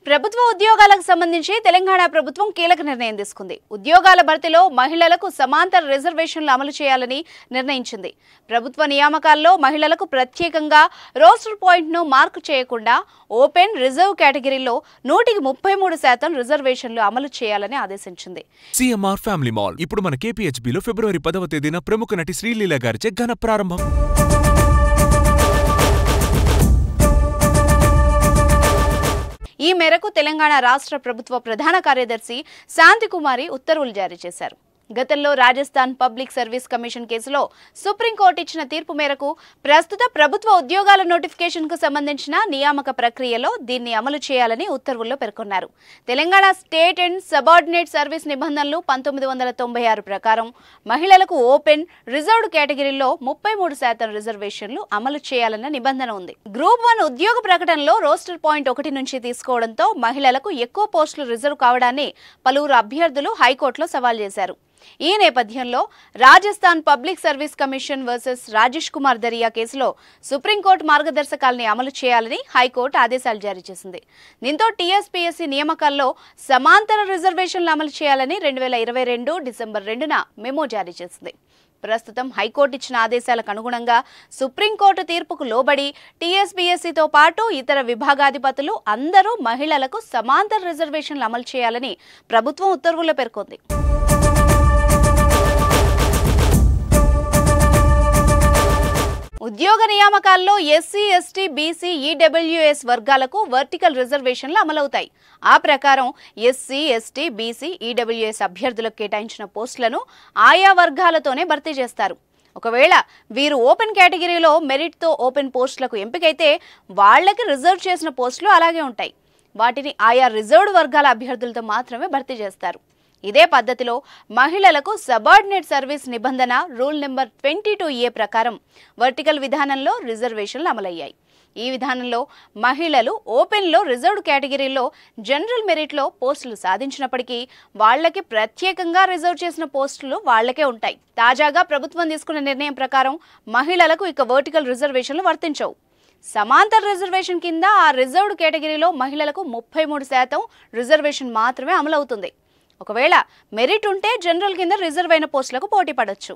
ప్రభుత్వ ఉద్యోగాలకు సంబంధించి తెలంగాణ ప్రభుత్వం కీలక నిర్ణయం తీసుకుంది. ఉద్యోగాల భర్తీలో మహిళలకు సమాంతర రిజర్వేషన్లు అమలు చేయాలని నిర్ణయించింది. ప్రభుత్వ నియామకాల్లో మహిళలకు ప్రత్యేకంగా రోస్టర్ పాయింట్ను మార్కు చేయకుండా ఓపెన్ రిజర్వ్ కేటగిరీలో 133% రిజర్వేషన్లు అమలు చేయాలని ఆదేశించింది. సిఎంఆర్ ఫ్యామిలీ మాల్ ఇప్పుడు మన KPHBలో ఫిబ్రవరి 10వ తేదీన ప్రముఖ నటి శ్రీలీల గారిచే ఘన ప్రారంభం. ఈ మేరకు తెలంగాణ రాష్ట్ర ప్రభుత్వ ప్రధాన కార్యదర్శి శాంతికుమారి ఉత్తర్వులు జారీ చేశారు. గతంలో రాజస్థాన్ పబ్లిక్ సర్వీస్ కమిషన్ కేసులో సుప్రీంకోర్టు ఇచ్చిన తీర్పు మేరకు ప్రస్తుత ప్రభుత్వ ఉద్యోగాల నోటిఫికేషన్కు సంబంధించిన నియామక ప్రక్రియలో దీన్ని అమలు చేయాలని ఉత్తర్వుల్లో పేర్కొన్నారు. Telangana state and subordinate service నిబంధనలు 1996 ప్రకారం మహిళలకు ఓపెన్ రిజర్వ్డ్ కేటగిరీలో 33% రిజర్వేషన్లు అమలు చేయాలన్న నిబంధన ఉంది. గ్రూప్ 1 ఉద్యోగ ప్రకటనలో రోస్టర్ పాయింట్ 1 నుంచి తీసుకోవడంతో మహిళలకు ఎక్కువ పోస్టులు రిజర్వ్ కావడాన్ని పలువురు అభ్యర్థులు హైకోర్టులో సవాల్ చేశారు. ఈ నేపథ్యంలో Rajasthan public service commission versus Rajesh Kumar Dariya కేసులో సుప్రీంకోర్టు మార్గదర్శకాల్ని అమలు చేయాలని హైకోర్టు ఆదేశాలు జారీ చేసింది. దీంతో TSPSC నియామకాల్లో సమాంతర రిజర్వేషన్లు అమలు చేయాలని 2022 డిసెంబర్ 2న మెమో జారీ చేసింది. ప్రస్తుతం హైకోర్టు ఇచ్చిన ఆదేశాలకు అనుగుణంగా సుప్రీంకోర్టు తీర్పుకు లోబడి TSPSCతో పాటు ఇతర విభాగాధిపతులు అందరూ మహిళలకు సమాంతర రిజర్వేషన్లు అమలు చేయాలని ప్రభుత్వం ఉత్తర్వుల్లో పేర్కొంది. ఉద్యోగ నియామకాల్లో SC, ST, BC, EWS వర్గాలకు వర్టికల్ రిజర్వేషన్లు అమలవుతాయి. ఆ ప్రకారం SC, ST, BC, EWS అభ్యర్థులకు కేటాయించిన పోస్టులను ఆయా వర్గాలతోనే భర్తీ చేస్తారు. ఒకవేళ వీరు ఓపెన్ కేటగిరీలో మెరిట్తో ఓపెన్ పోస్టులకు ఎంపికైతే వాళ్లకి రిజర్వ్ చేసిన పోస్టులు అలాగే ఉంటాయి. వాటిని ఆయా రిజర్వ్డ్ వర్గాల అభ్యర్థులతో మాత్రమే భర్తీ చేస్తారు. ఇదే పద్ధతిలో మహిళలకు సబార్డినేట్ సర్వీస్ నిబంధన రూల్ నెంబర్ 22A ప్రకారం వర్టికల్ విధానంలో రిజర్వేషన్లు అమలయ్యాయి. ఈ విధానంలో మహిళలు ఓపెన్లో రిజర్వ్డ్ కేటగిరీలో జనరల్ మెరిట్లో పోస్టులు సాధించినప్పటికీ వాళ్లకి ప్రత్యేకంగా రిజర్వ్ చేసిన పోస్టులు వాళ్లకే ఉంటాయి. తాజాగా ప్రభుత్వం తీసుకున్న నిర్ణయం ప్రకారం మహిళలకు ఇక వర్టికల్ రిజర్వేషన్లు వర్తించవు. సమాంతర రిజర్వేషన్ కింద ఆ రిజర్వ్డ్ కేటగిరీలో మహిళలకు 33% రిజర్వేషన్ మాత్రమే అమలవుతుంది. ఒకవేళ మెరిట్ ఉంటే జనరల్ కింద రిజర్వ్ అయిన పోస్టులకు పోటీ పడొచ్చు.